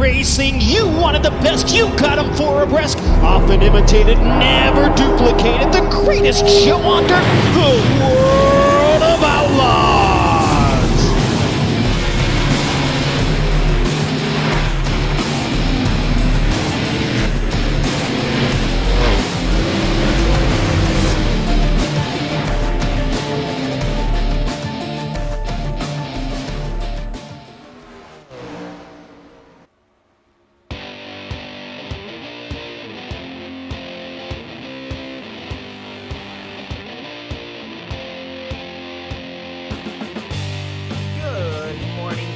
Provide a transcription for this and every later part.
iRacing, you wanted the best, you got them for a breast. Often imitated, never duplicated. The greatest show on dirt, the World of Outlaws.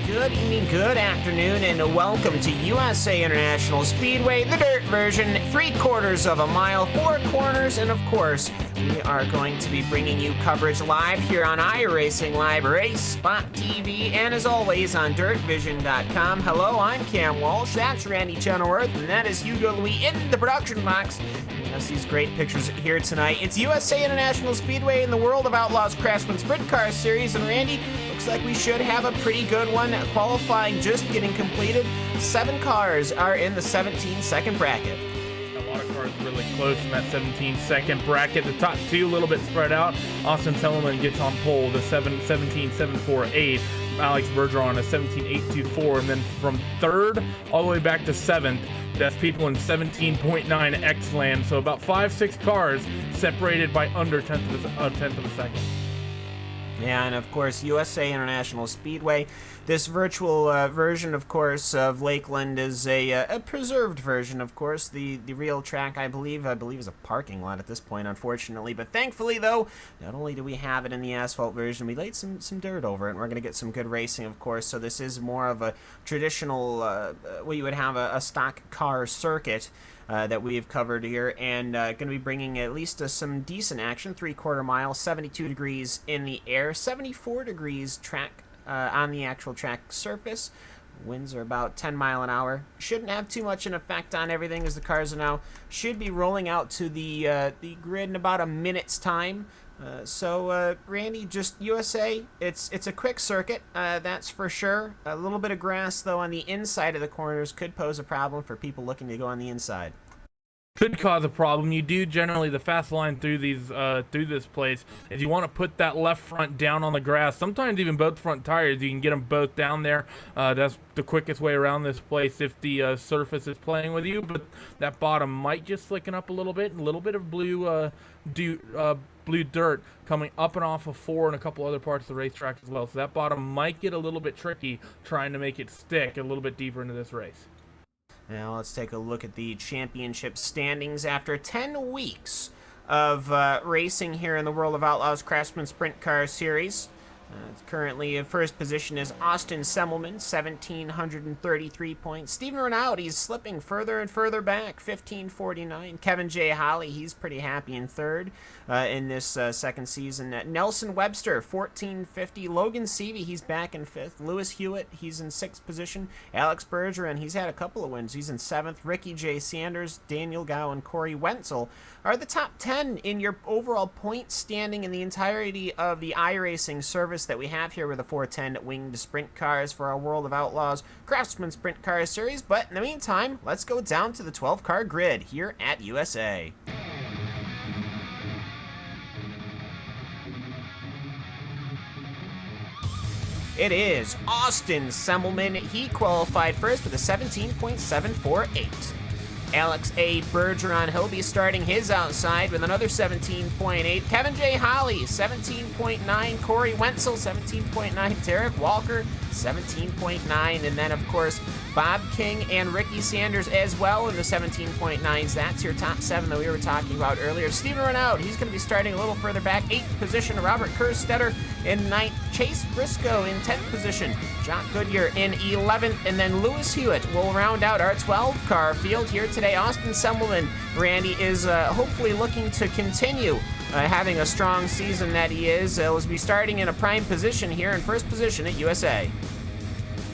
Good evening, good afternoon, and welcome to USA International Speedway, the dirt version, 3/4 of a mile, 4 corners, and of course, we are going to be bringing you coverage live here on iRacing Live Race Spot TV, and as always on DirtVision.com. Hello, I'm Cam Walsh, that's Randy Chenoweth, and that is Hugo Louis in the production box. Us these great pictures here tonight. It's USA International Speedway in the World of Outlaws Craftsman Sprint Car Series, and Randy, looks like we should have a pretty good one. Qualifying just getting completed. 7 cars are in the 17-second bracket. A lot of cars really close in that 17-second bracket. The top 2 a little bit spread out. Austin Selman gets on pole, the 17.748. Alex Bergeron a 17.824, and then from 3rd all the way back to 7th, that's people in 17.9 X land. So about 5-6 cars separated by under a tenth of a second. Yeah, and of course, USA International Speedway. This virtual version, of course, of Lakeland is a preserved version, of course. The real track, I believe is a parking lot at this point, unfortunately. But thankfully, though, not only do we have it in the asphalt version, we laid some dirt over it, and we're going to get some good racing, of course. So this is more of a traditional, where you would have a stock car circuit. That we've covered here, and going to be bringing at least some decent action. 3/4 mile, 72 degrees in the air, 74 degrees track on the actual track surface. Winds are about 10 miles an hour. Shouldn't have too much an effect on everything, as the cars are now should be rolling out to the grid in about a minute's time. So Randy, just USA, it's a quick circuit, that's for sure. A little bit of grass, though, on the inside of the corners could pose a problem for people looking to go on the inside. Could cause a problem. You do generally, the fast line through this place is you want to put that left front down on the grass. Sometimes even both front tires, you can get them both down there. That's the quickest way around this place if the surface is playing with you. But that bottom might just slicken up a little bit of blue dirt coming up and off of 4 and a couple other parts of the racetrack as well. So that bottom might get a little bit tricky trying to make it stick a little bit deeper into this race. Now let's take a look at the championship standings after 10 weeks of racing here in the World of Outlaws Craftsman Sprint Car Series. Currently in first position is Austin Semmelman, 1,733 points. Steven Renaud, he's slipping further and further back, 1,549. Kevin J. Holly, he's pretty happy in 3rd in this second season. Nelson Webster, 1,450. Logan Seavey, he's back in 5th. Lewis Hewitt, he's in 6th position. Alex Bergeron, he's had a couple of wins. He's in 7th. Ricky J. Sanders, Daniel Gow, and Corey Wenzel are the top 10 in your overall point standing in the entirety of the iRacing service that we have here with the 410 winged sprint cars for our World of Outlaws Craftsman Sprint Car Series. But in the meantime, let's go down to the 12-car grid here at USA. It is Austin Semmelman. He qualified first with a 17.748. Alex A. Bergeron, he'll be starting his outside with another 17.8. Kevin J. Holly, 17.9. Corey Wenzel, 17.9. Derek Walker, 17.9. And then, of course, Bob King and Ricky Sanders as well in the 17.9s. That's your top 7 that we were talking about earlier. Steven Renaud, he's going to be starting a little further back. 8th position. Robert Kerstetter in 9th. Chase Briscoe in 10th position. Jock Goodyear in 11th. And then Lewis Hewitt will round out our 12-car field here today. Austin Semmelman, Randy, is hopefully looking to continue having a strong season that he is. Will be starting in a prime position here in first position at USA.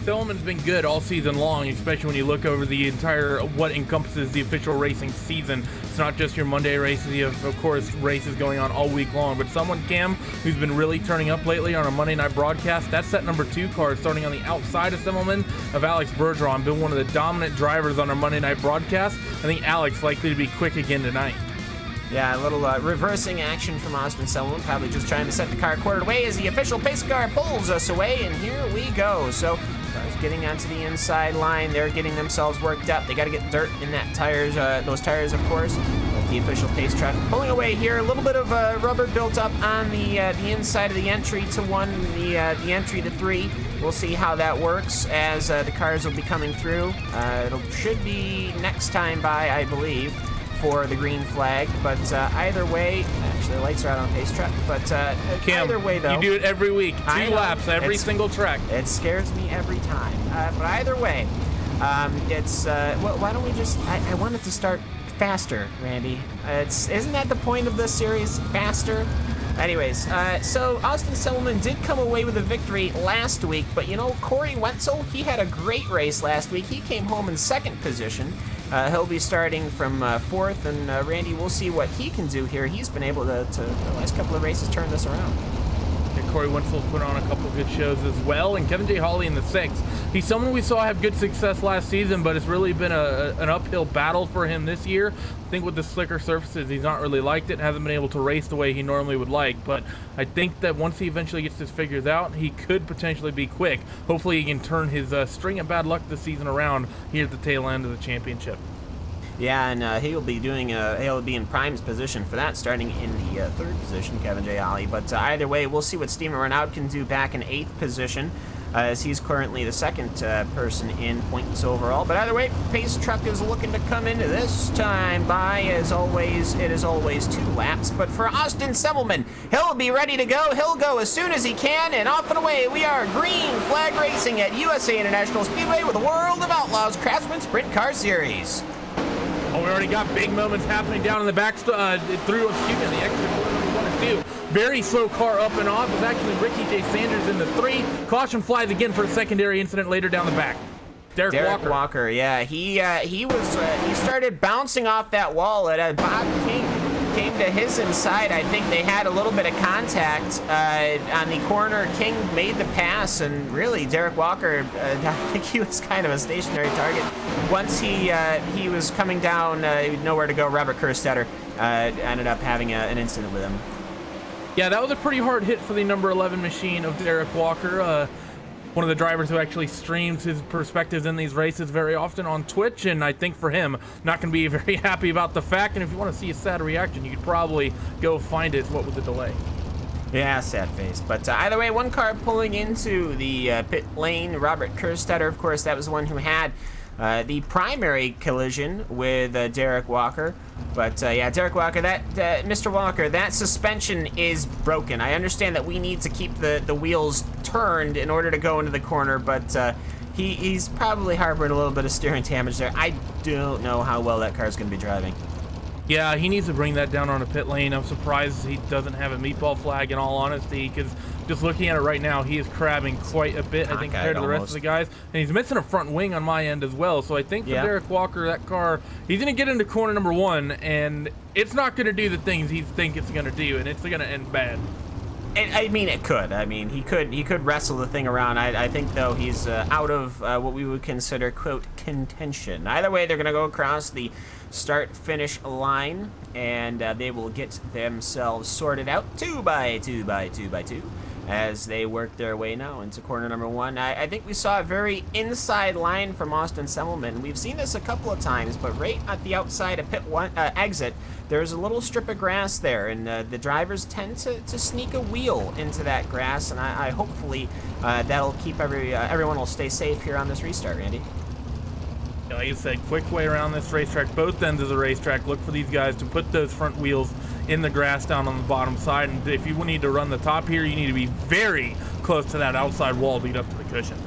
Tillman's been good all season long, especially when you look over the entire what encompasses the official racing season. It's not just your Monday races. You have, of course, races going on all week long. But someone, Cam, who's been really turning up lately on a Monday night broadcast, that's that number 2 car starting on the outside of Simmelman of Alex Bergeron. Been one of the dominant drivers on our Monday night broadcast. I think Alex likely to be quick again tonight. Yeah, a little reversing action from Austin Selwyn, probably just trying to set the car quartered away as the official pace car pulls us away, and here we go. So, cars getting onto the inside line, they're getting themselves worked up. They got to get dirt in that tires, those tires, of course. With the official pace truck pulling away here, a little bit of rubber built up on the inside of the entry to 1, the entry to 3. We'll see how that works as the cars will be coming through. It should be next time by, I believe, for the green flag, but either way, actually the lights are out on pace truck, but Cam, either way though, you do it every week, 2 laps every single track. It scares me every time, but either way, well, why don't we just, I wanted to start faster, Randy. Isn't that the point of this series, faster? Anyways, so Austin Selman did come away with a victory last week, but you know, Corey Wentzel, he had a great race last week. He came home in 2nd position. He'll be starting from 4th, and Randy, we'll see what he can do here. He's been able to the last couple of races, turn this around. And Corey Wentzel put on a couple of good shows as well, and Kevin J. Hawley in the 6th. He's someone we saw have good success last season, but it's really been an uphill battle for him this year. I think with the slicker surfaces, he's not really liked it, hasn't been able to race the way he normally would like, but I think that once he eventually gets this figured out, he could potentially be quick. Hopefully he can turn his string of bad luck this season around here at the tail end of the championship. Yeah, and he'll be in Prime's position for that, starting in the 3rd position, Kevin J. Hawley. But either way, we'll see what Steven Renaud can do back in 8th position, as he's currently the 2nd person in points overall. But either way, pace truck is looking to come into this time by, as always, it is always 2 laps. But for Austin Semmelman, he'll be ready to go. He'll go as soon as he can, and off and away we are. Green flag racing at USA International Speedway with the World of Outlaws Craftsman Sprint Car Series. Oh, we already got big moments happening down in the back, through, the exit corner number 1 and 2. Very slow car up and off. It's actually Ricky J. Sanders in the 3. Caution flies again for a secondary incident later down the back. Derek Walker, yeah, he started bouncing off that wall at Bob King came to his inside. I think they had a little bit of contact on the corner. King made the pass, and really Derek Walker, I think he was kind of a stationary target. Once he was coming down, nowhere to go, Robert Kerstetter ended up having an incident with him. Yeah, that was a pretty hard hit for the number 11 machine of Derek Walker. One of the drivers who actually streams his perspectives in these races very often on Twitch, and I think for him, not going to be very happy about the fact, and if you want to see a sad reaction, you could probably go find it. What was the delay? Yeah, sad face. But either way, one car pulling into the pit lane, Robert Kerstetter, of course, that was the one who had the primary collision with Derek Walker. But yeah, Derek Walker, Mr. Walker, that suspension is broken. I understand that we need to keep the wheels turned in order to go into the corner, but he's probably harboring a little bit of steering damage there. I don't know how well that car's going to be driving. Yeah, he needs to bring that down on a pit lane. I'm surprised he doesn't have a meatball flag, in all honesty, because just looking at it right now, he is crabbing quite a bit, I think, compared to the rest of the guys. And he's missing a front wing on my end as well. So I think for Derek Walker, that car, he's going to get into corner number 1, and it's not going to do the things he thinks it's going to do, and it's going to end bad. I mean, it could. I mean, he could wrestle the thing around. I think, though, he's out of what we would consider, quote, contention. Either way, they're going to go across the start-finish line, and they will get themselves sorted out 2 by 2 by 2 by 2 as they work their way now into corner number 1. I think we saw a very inside line from Austin Semmelman. We've seen this a couple of times, but right at the outside of pit 1 exit, there's a little strip of grass there, and the drivers tend to sneak a wheel into that grass, and I hopefully that'll keep everyone will stay safe here on this restart, Randy. Like I said, quick way around this racetrack, both ends of the racetrack. Look for these guys to put those front wheels in the grass down on the bottom side, and if you need to run the top here, you need to be very close to that outside wall to get up to the cushion.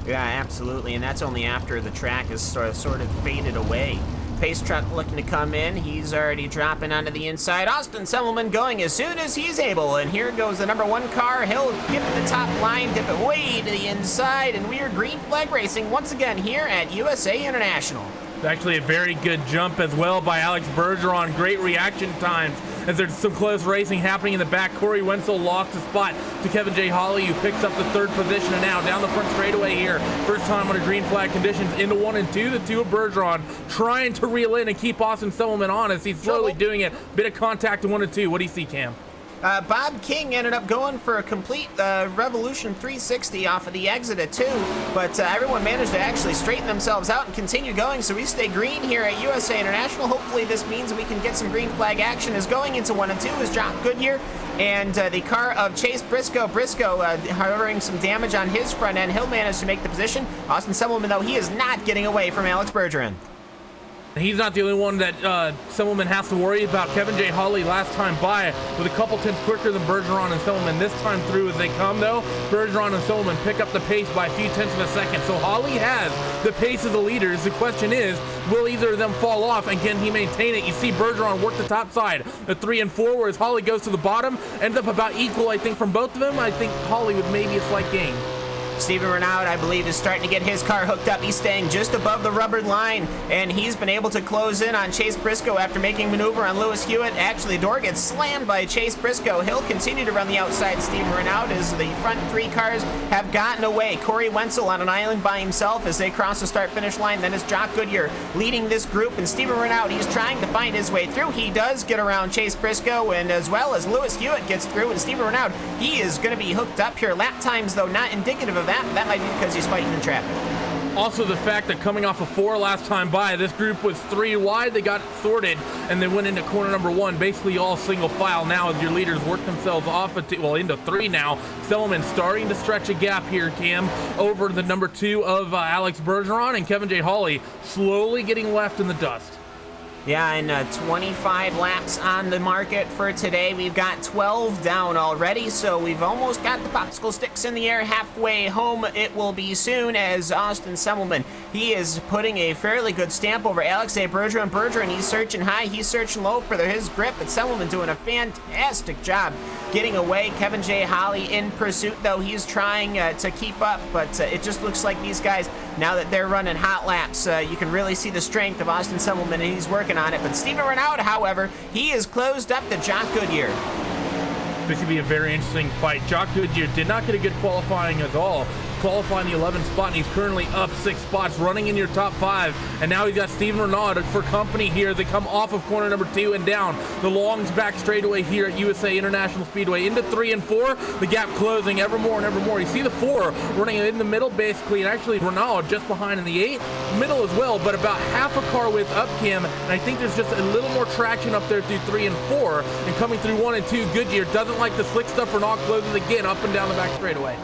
Yeah, absolutely, and that's only after the track is sort of faded away Pace truck looking to come in. He's already dropping onto the inside. Austin Semmelman going as soon as he's able. And here goes the number 1 car. He'll get to the top line, dip it way to the inside. And we are green flag racing once again here at USA International. Actually a very good jump as well by Alex Bergeron. Great reaction times as there's some close racing happening in the back. Corey Wenzel lost a spot to Kevin J. Holly, who picks up the 3rd position, and now down the front straightaway here. First time under green flag conditions into 1 and 2. The 2 of Bergeron trying to reel in and keep Austin Semmelman honest. He's slowly doing it. Bit of contact in 1 and 2. What do you see, Cam? Bob King ended up going for a complete Revolution 360 off of the exit at 2, but everyone managed to actually straighten themselves out and continue going, so we stay green here at USA International. Hopefully this means we can get some green flag action, as going into 1 and 2 is Jock Goodyear, and the car of Chase Briscoe. Briscoe harboring some damage on his front end. He'll manage to make the position. Austin Semmelman, though, he is not getting away from Alex Bergeron. He's not the only one that Semmelman has to worry about. Kevin J. Holly last time by with a couple tenths quicker than Bergeron and Semmelman. This time through as they come, though, Bergeron and Semmelman pick up the pace by a few tenths of a second. So Holly has the pace of the leaders. The question is, will either of them fall off, and can he maintain it? You see Bergeron work the top side at 3 and 4, whereas Holly goes to the bottom. Ends up about equal, I think, from both of them. I think Holly with maybe a slight gain. Steven Renaud, I believe, is starting to get his car hooked up. He's staying just above the rubbered line, and he's been able to close in on Chase Briscoe after making maneuver on Lewis Hewitt. Actually, the door gets slammed by Chase Briscoe. He'll continue to run the outside, Steven Renaud, as the front 3 cars have gotten away. Corey Wenzel on an island by himself as they cross the start-finish line. Then it's Jock Goodyear leading this group, and Steven Renaud, he's trying to find his way through. He does get around Chase Briscoe, and as well as Lewis Hewitt gets through, and Steven Renaud, he is going to be hooked up here. Lap times, though, not indicative of that. That might be because he's fighting in traffic. Also the fact that coming off of 4 last time by, this group was 3 wide. They got sorted and they went into corner number 1, basically all single file now as your leaders work themselves off into 3 now. Semmelman starting to stretch a gap here, Cam, over the number 2 of Alex Bergeron, and Kevin J. Holly slowly getting left in the dust. Yeah, and 25 laps on the market for today. We've got 12 down already, so we've almost got the popsicle sticks in the air. Halfway home it will be soon, as Austin Semmelman, he is putting a fairly good stamp over Alex A. Bergeron. Bergeron, he's searching high, he's searching low for his grip, but Semmelman doing a fantastic job getting away. Kevin J. Holly in pursuit, though. He's trying to keep up, but it just looks like these guys, now that they're running hot laps, you can really see the strength of Austin Semmelman, and he's working on it. But Steven Renaud, however, he is closed up to Jock Goodyear. This could be a very interesting fight. Jock Goodyear did not get a good qualifying at all. Qualifying the 11th spot, and he's currently up 6 spots, running in your top 5. And now he's got Steven Renaud for company here. They come off of corner number 2 and down the longs back straightaway here at USA International Speedway into 3 and 4. The gap closing ever more and ever more. You see the 4 running in the middle basically, and actually Renaud just behind in the 8, middle as well, but about half a car width up, Cam. And I think there's just a little more traction up there through 3 and 4, and coming through 1 and 2. Goodyear doesn't like the slick stuff. Renaud closes again up and down the back straightaway.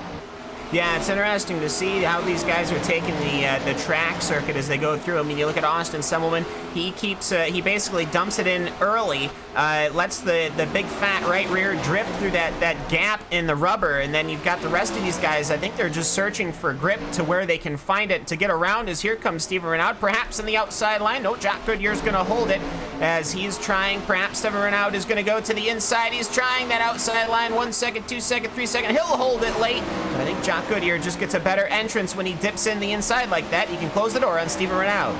Yeah, it's interesting to see how these guys are taking the track circuit as they go through. I mean, you look at Austin Semmelman, he basically dumps it in early, lets the big fat right rear drift through that gap in the rubber, and then you've got the rest of these guys. I think they're just searching for grip to where they can find it to get around, as here comes Steven Renaud, perhaps in the outside line. No, Jock Goodyear's going to hold it as he's trying. Perhaps Steven Renaud is going to go to the inside. He's trying that outside line. 1 second, 2 second, 3 second. He'll hold it late, but I think Jock Goodyear just gets a better entrance when he dips in the inside like that. You can close the door on Steven Renaud.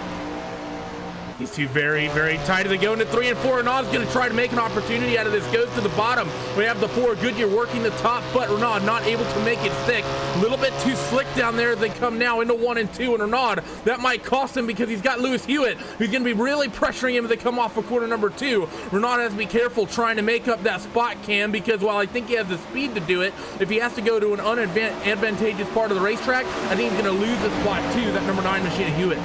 These two very, very tight as they go into 3 and 4. Renaud's going to try to make an opportunity out of this. Goes to the bottom. We have the 4. Goodyear working the top, but Renaud not able to make it stick. A little bit too slick down there as they come now into 1 and 2. And Renaud, that might cost him because he's got Lewis Hewitt, who's going to be really pressuring him as they come off of corner number 2. Renaud has to be careful trying to make up that spot, Cam, because while I think he has the speed to do it, if he has to go to an unadvantageous part of the racetrack, I think he's going to lose the spot to that number 9 machine, Hewitt.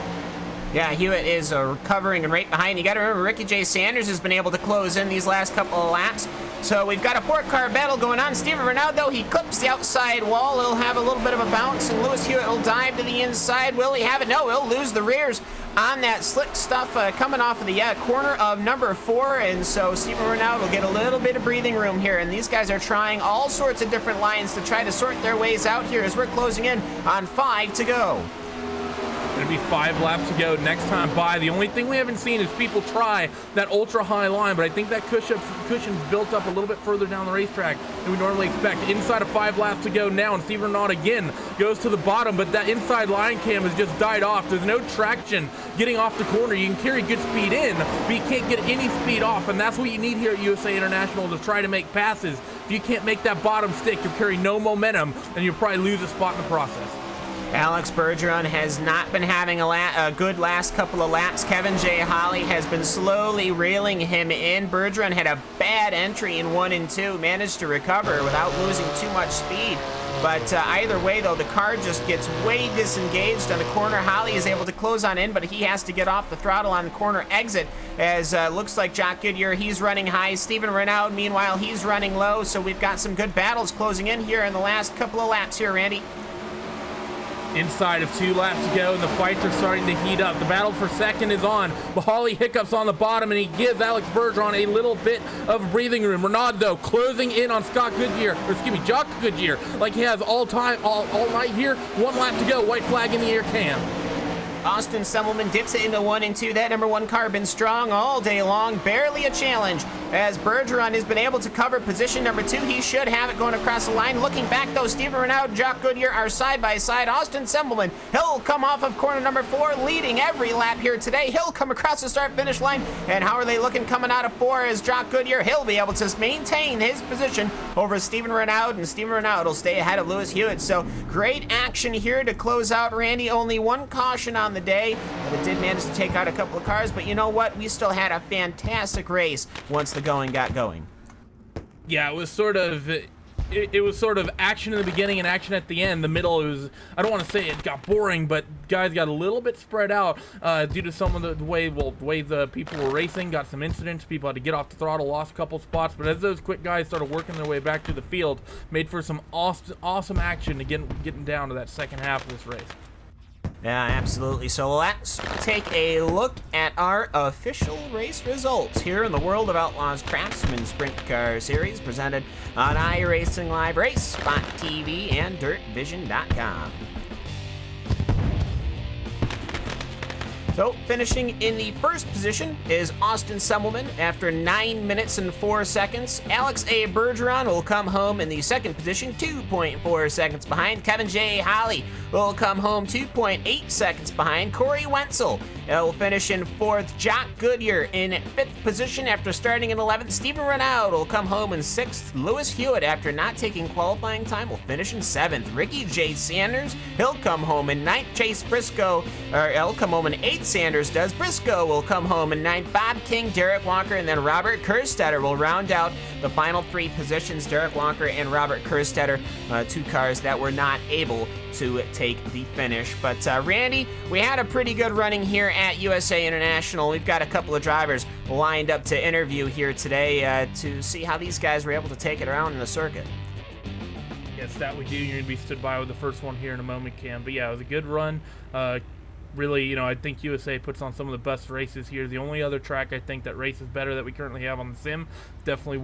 Yeah, Hewitt is recovering and right behind. You got to remember, Ricky J. Sanders has been able to close in these last couple of laps. So we've got a 4-car battle going on. Steven Renaud, though, he clips the outside wall. He'll have a little bit of a bounce, and Lewis Hewitt will dive to the inside. Will he have it? No, he'll lose the rears on that slick stuff coming off of the corner of number 4. And so Steven Renaud will get a little bit of breathing room here. And these guys are trying all sorts of different lines to try to sort their ways out here as we're closing in on 5 to go. Going to be 5 laps to go next time by. The only thing we haven't seen is people try that ultra-high line, but I think that cushion's built up a little bit further down the racetrack than we normally expect. Inside of 5 laps to go now, and Steve Renaud again goes to the bottom, but that inside line cam has just died off. There's no traction getting off the corner. You can carry good speed in, but you can't get any speed off, and that's what you need here at USA International to try to make passes. If you can't make that bottom stick, you'll carry no momentum, and you'll probably lose a spot in the process. Alex Bergeron has not been having a good last couple of laps. Kevin J. Holly has been slowly reeling him in. Bergeron had a bad entry in 1 and 2, managed to recover without losing too much speed. But either way, though, the car just gets way disengaged on the corner. Holly is able to close on in, but he has to get off the throttle on the corner exit, as looks like Jock Goodyear, he's running high. Steven Renaud, meanwhile, he's running low. So we've got some good battles closing in here in the last couple of laps here, Randy. Inside of 2 laps to go, and the fights are starting to heat up. The battle for second is on. Bahali hiccups on the bottom, and he gives Alex Bergeron a little bit of breathing room. Renaud, though, closing in on Jock Goodyear, like he has all night here. 1 lap to go. White flag in the air, Cam. Austin Semmelman dips it into 1 and 2. That number 1 car been strong all day long. Barely a challenge. As Bergeron has been able to cover position number 2, he should have it going across the line. Looking back, though, Steven Renaud and Jock Goodyear are side by side. Austin Semmelman, he'll come off of corner number 4, leading every lap here today. He'll come across the start-finish line. And how are they looking coming out of 4 as Jock Goodyear? He'll be able to maintain his position over Steven Renaud, and Steven Renaud will stay ahead of Lewis Hewitt. So great action here to close out, Randy. Only 1 caution on the day, but it did manage to take out a couple of cars. But you know what? We still had a fantastic race once the going got going. Yeah, it was sort of action in the beginning and action at the end. The middle, it was, I don't want to say it got boring, but guys got a little bit spread out due to some of the way the people were racing. Got some incidents. People had to get off the throttle, lost a couple spots. But as those quick guys started working their way back to the field, made for some awesome action to getting down to that second half of this race. Yeah, absolutely. So let's take a look at our official race results here in the World of Outlaws Craftsman Sprint Car Series, presented on iRacing Live Race, Spot TV, and DirtVision.com. So, finishing in the first position is Austin Semmelman after 9 minutes and 4 seconds. Alex A. Bergeron will come home in the second position, 2.4 seconds behind. Kevin J. Holly will come home 2.8 seconds behind. Corey Wenzel will finish in 4th. Jock Goodyear in 5th position after starting in 11th. Steven Renaud will come home in 6th. Lewis Hewitt, after not taking qualifying time, will finish in 7th. Ricky J. Sanders, he'll come home in 9th. Chase Briscoe, he'll come home in 8th. Sanders does. Briscoe will come home in 9th. Bob King, Derek Walker, and then Robert Kerstetter will round out the final 3 positions. Derek Walker and Robert Kerstetter, 2 cars that were not able to take the finish. But Randy, we had a pretty good running here at USA International. We've got a couple of drivers lined up to interview here today to see how these guys were able to take it around in the circuit. Yes, that we do. You're going to be stood by with the first one here in a moment, Cam. But yeah, it was a good run. Really, I think USA puts on some of the best races here. The only other track I think that races better that we currently have on the sim definitely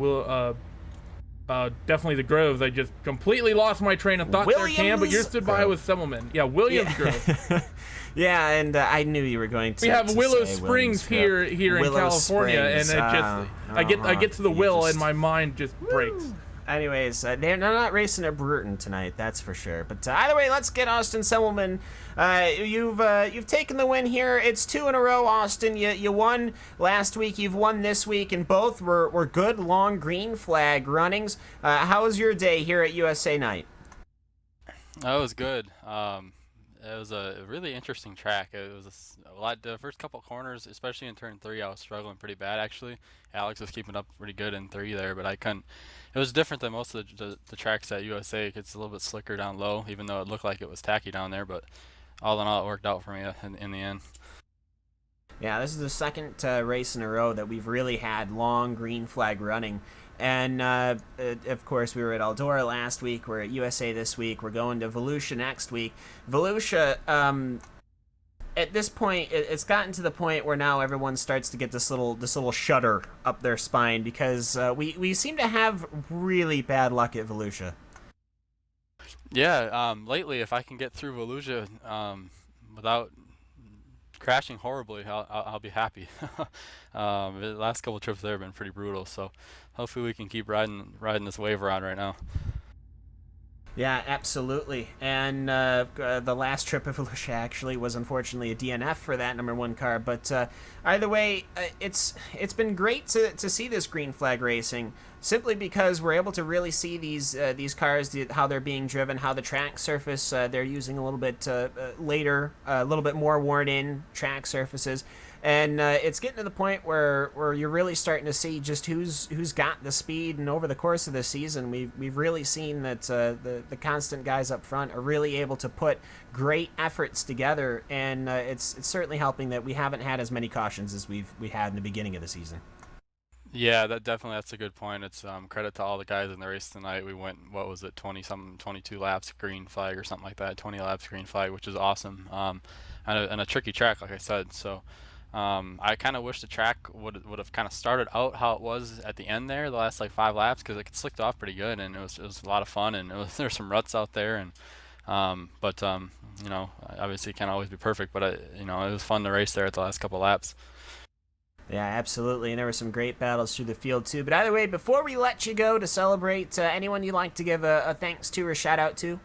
the Groves. I just completely lost my train of thought there, Cam, but you're stood by with Semmelman. Yeah, Williams Grove. Yeah, and I knew you were going to. We have Willow Springs here in California, Springs. And I get to the Will and my mind just breaks. Anyways, they're not racing at Brewerton tonight, that's for sure. But either way, let's get Austin Semmelman. You've taken the win here. It's 2 in a row, Austin. You won last week. You've won this week, and both were good long green flag runnings. How was your day here at USA Night? That was good. It was a really interesting track. It was a lot. The first couple corners, especially in turn 3, I was struggling pretty bad actually. Alex was keeping up pretty good in 3 there, but I couldn't. It was different than most of the tracks at USA. It's a little bit slicker down low, even though it looked like it was tacky down there. But all in all, it worked out for me in the end. Yeah, this is the second race in a row that we've really had long green flag running. And, of course, we were at Eldora last week. We're at USA this week. We're going to Volusia next week. Volusia, at this point, it's gotten to the point where now everyone starts to get this little shudder up their spine because we seem to have really bad luck at Volusia. Yeah, lately, if I can get through Volusia without crashing horribly, I'll be happy. The last couple trips there have been pretty brutal, so hopefully we can keep riding this wave around right now. Yeah, absolutely. And the last trip of Volusia actually was unfortunately a DNF for that number one car. But either way, it's been great to see this green flag racing, simply because we're able to really see these cars, how they're being driven, how the track surface they're using a little bit later, a little bit more worn in track surfaces. And it's getting to the point where you're really starting to see just who's got the speed. And over the course of the season, we've really seen that the constant guys up front are really able to put great efforts together. And it's certainly helping that we haven't had as many cautions as we had in the beginning of the season. Yeah, that's a good point. It's credit to all the guys in the race tonight. We went, what was it, 22 laps green flag or something like that, 20 laps green flag, which is awesome. And a tricky track, like I said. So. I kind of wish the track would have kind of started out how it was at the end there, the last like 5 laps, because it slicked off pretty good, and it was a lot of fun, and there's some ruts out there, and you know, obviously it can't always be perfect, but you know, it was fun to race there at the last couple laps. Yeah, absolutely, and there were some great battles through the field too. But either way, before we let you go to celebrate, anyone you'd like to give a thanks to or shout out to?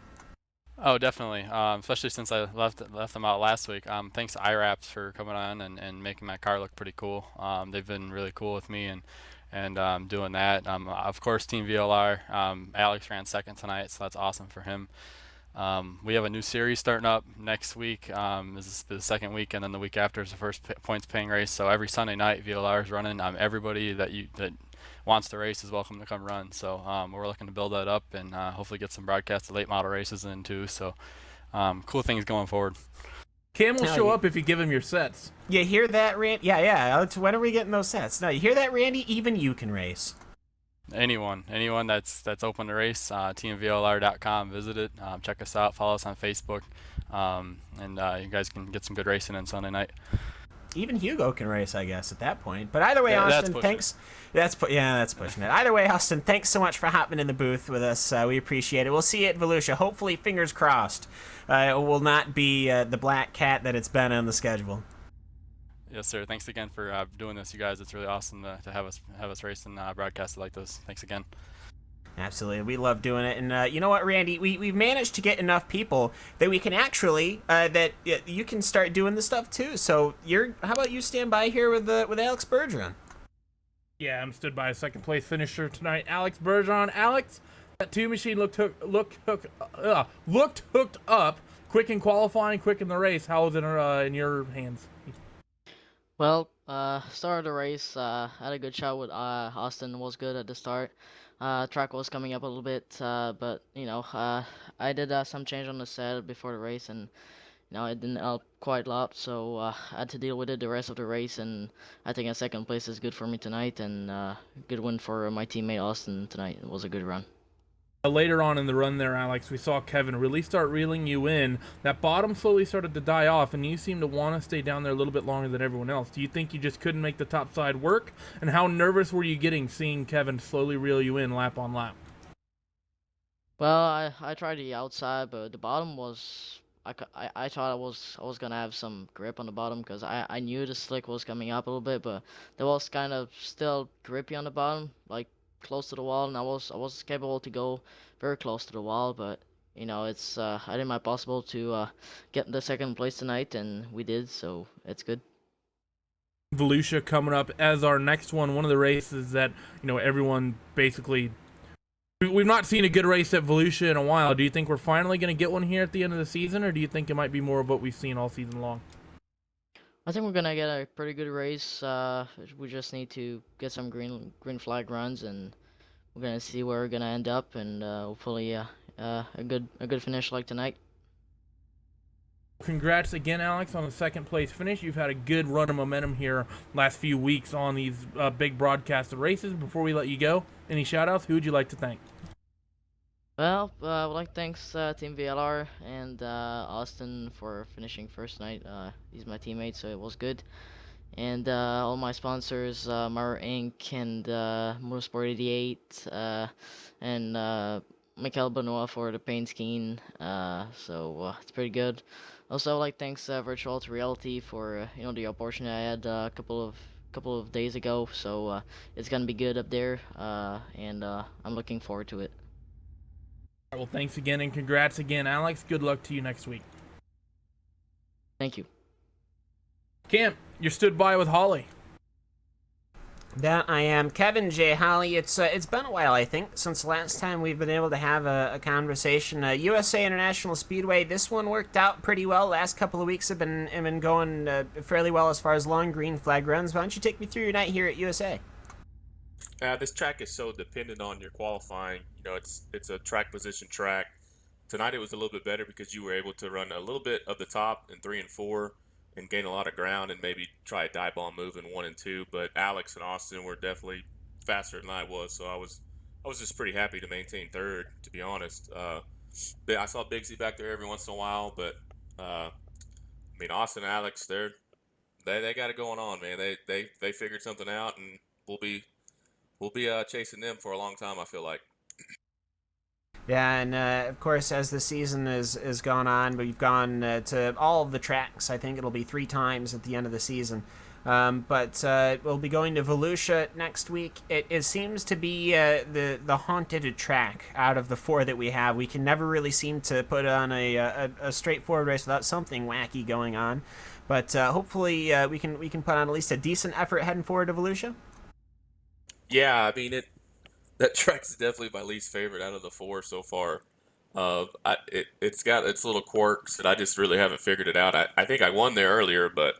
Oh, definitely. Especially since I left them out last week. Thanks to iRacers for coming on and making my car look pretty cool. They've been really cool with me and doing that. Of course, Team VLR. Alex ran second tonight, so that's awesome for him. We have a new series starting up next week. This is the second week, and then the week after is the first points paying race. So every Sunday night, VLR is running. Everybody that wants to race is welcome to come run. So we're looking to build that up and hopefully get some broadcast of late model races in too. So cool things going forward. Cam will show up if you give him your sets. You hear that, Randy? Yeah. When are we getting those sets? No, you hear that, Randy? Even you can race. Anyone that's open to race, teamvlr.com, visit it, check us out, follow us on Facebook, and you guys can get some good racing on Sunday night. Even Hugo can race, I guess, at that point. But either way, Austin, thanks. That's pushing it. Either way, Austin, thanks so much for hopping in the booth with us. We appreciate it. We'll see you at Volusia. Hopefully, fingers crossed, it will not be the black cat that it's been on the schedule. Yes, sir. Thanks again for doing this, you guys. It's really awesome to have us race and broadcast it like this. Thanks again. Absolutely, we love doing it, and you know what, Randy? We've managed to get enough people that we can actually that you can start doing the stuff too. So how about you stand by here with Alex Bergeron? Yeah, I'm stood by a second place finisher tonight, Alex Bergeron. Alex, that 2 machine looked hooked up, quick in qualifying, quick in the race. How was it in your hands? Well, started the race, had a good shot with Austin, was good at the start. Track was coming up a little bit, but you know, I did some change on the set before the race, and you know, it didn't help quite a lot, so I had to deal with it the rest of the race, and I think a second place is good for me tonight, and good win for my teammate Austin tonight. It was a good run. Later on in the run there, Alex, we saw Kevin really start reeling you in. That bottom slowly started to die off, and you seemed to want to stay down there a little bit longer than everyone else. Do you think you just couldn't make the top side work? And how nervous were you getting seeing Kevin slowly reel you in lap on lap? Well, I tried the outside, but the bottom was... I thought I was gonna have some grip on the bottom because I knew the slick was coming up a little bit, but it was kind of still grippy on the bottom, like close to the wall, and I was capable to go very close to the wall, but you know, it's I did my possible to get the second place tonight, and we did, so it's good. Volusia coming up as our next one of the races that, you know, everyone basically... We've not seen a good race at Volusia in a while. Do you think we're finally going to get one here at the end of the season, or do you think it might be more of what we've seen all season long? I think we're going to get a pretty good race. We just need to get some green flag runs, and we're going to see where we're going to end up, and hopefully a good finish like tonight. Congrats again, Alex, on the second place finish. You've had a good run of momentum here last few weeks on these big broadcasted races. Before we let you go, any shout-outs? Who would you like to thank? Well, I would like to thank Team VLR and Austin for finishing first tonight. He's my teammate, so it was good. And all my sponsors, Mara Inc. and Motorsport 88, and Michael Benoit for the paint scheme. It's pretty good. Also, like thanks Virtual to Reality for the opportunity I had a couple of days ago. It's gonna be good up there, and I'm looking forward to it. Well, thanks again and congrats again, Alex. Good luck to you next week. Thank you. Cam, you're stood by with Holly. That I am. Kevin J. Holly, it's been a while, I think, since the last time we've been able to have a conversation. USA International Speedway, this one worked out pretty well. Last couple of weeks have been going fairly well as far as long green flag runs. Why don't you take me through your night here at USA? This track is so dependent on your qualifying. It's a track position track. Tonight it was a little bit better because you were able to run a little bit of the top in 3 and 4 and gain a lot of ground and maybe try a die bomb move in 1 and 2. But Alex and Austin were definitely faster than I was, so I was just pretty happy to maintain third, to be honest. I saw Bigsy back there every once in a while, but Austin and Alex, they got it going on, man. They figured something out, and we'll be chasing them for a long time, I feel like. Yeah, and of course, as the season is gone on, we've gone to all of the tracks. I think it'll be 3 times at the end of the season. But we'll be going to Volusia next week. It seems to be the haunted track out of the 4 that we have. We can never really seem to put on a straightforward race without something wacky going on. But hopefully we can put on at least a decent effort heading forward to Volusia. Yeah, that track's definitely my least favorite out of the 4 so far. It's got its little quirks that I just really haven't figured it out. I think I won there earlier, but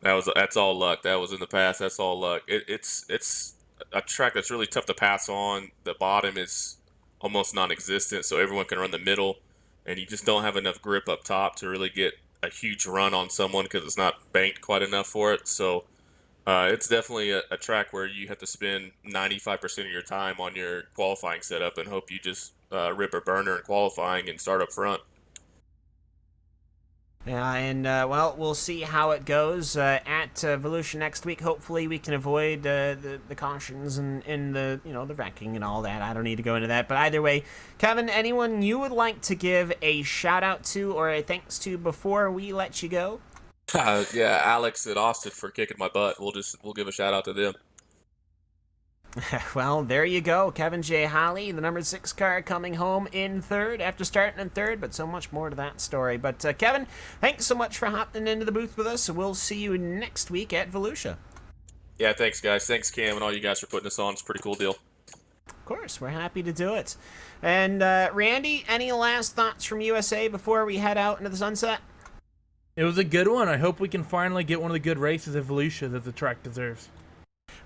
that's all luck. That was in the past. That's all luck. It's a track that's really tough to pass on. The bottom is almost non-existent, so everyone can run the middle, and you just don't have enough grip up top to really get a huge run on someone because it's not banked quite enough for it. So it's definitely a track where you have to spend 95% of your time on your qualifying setup and hope you just rip a burner in qualifying and start up front. Yeah, and we'll see how it goes at Volusia next week. Hopefully, we can avoid the cautions and the the wrecking and all that. I don't need to go into that, but either way, Kevin, anyone you would like to give a shout out to or a thanks to before we let you go? Yeah, Alex and Austin for kicking my butt. We'll give a shout out to them. Well, there you go. Kevin J. Holly, the number 6 car coming home in 3rd after starting in 3rd, but so much more to that story. But Kevin, thanks so much for hopping into the booth with us. We'll see you next week at Volusia. Yeah, thanks, guys. Thanks, Cam, and all you guys for putting this on. It's a pretty cool deal. Of course, we're happy to do it. And Randy, any last thoughts from USA before we head out into the sunset? It was a good one. I hope we can finally get one of the good races at Volusia that the track deserves.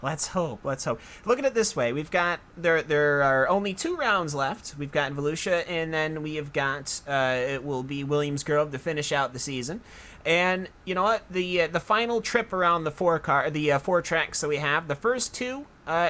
Let's hope. Look at it this way. We've got, there are only 2 rounds left. We've got Volusia, and then we have got, it will be Williams Grove to finish out the season. And you know what? The final trip around the 4 tracks that we have, the first 2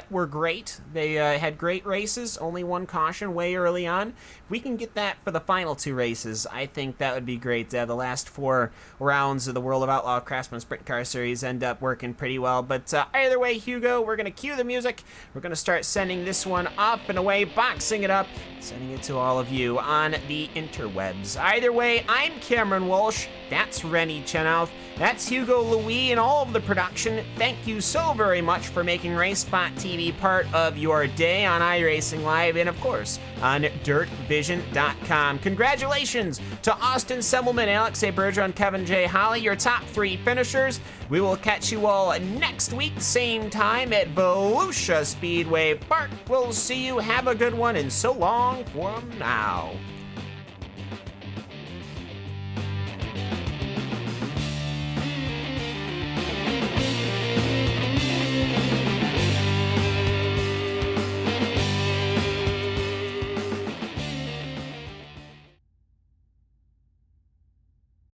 were great. They had great races, only 1 caution way early on. If we can get that for the final 2 races, I think that would be great. The last 4 rounds of the World of Outlaw Craftsman Sprint Car Series end up working pretty well. But either way, Hugo, we're going to cue the music. We're going to start sending this one up and away, boxing it up, sending it to all of you on the interwebs. Either way, I'm Cameron Walsh. That's Rennie Chenoweth. That's Hugo Louis and all of the production. Thank you so very much for making RaceSpot TV part of your day on iRacing Live and, of course, on DirtVision.com. Congratulations to Austin Semmelman, Alex A. Bergeron, Kevin J. Holly, your top 3 finishers. We will catch you all next week, same time at Volusia Speedway Park. We'll see you. Have a good one, and so long from now.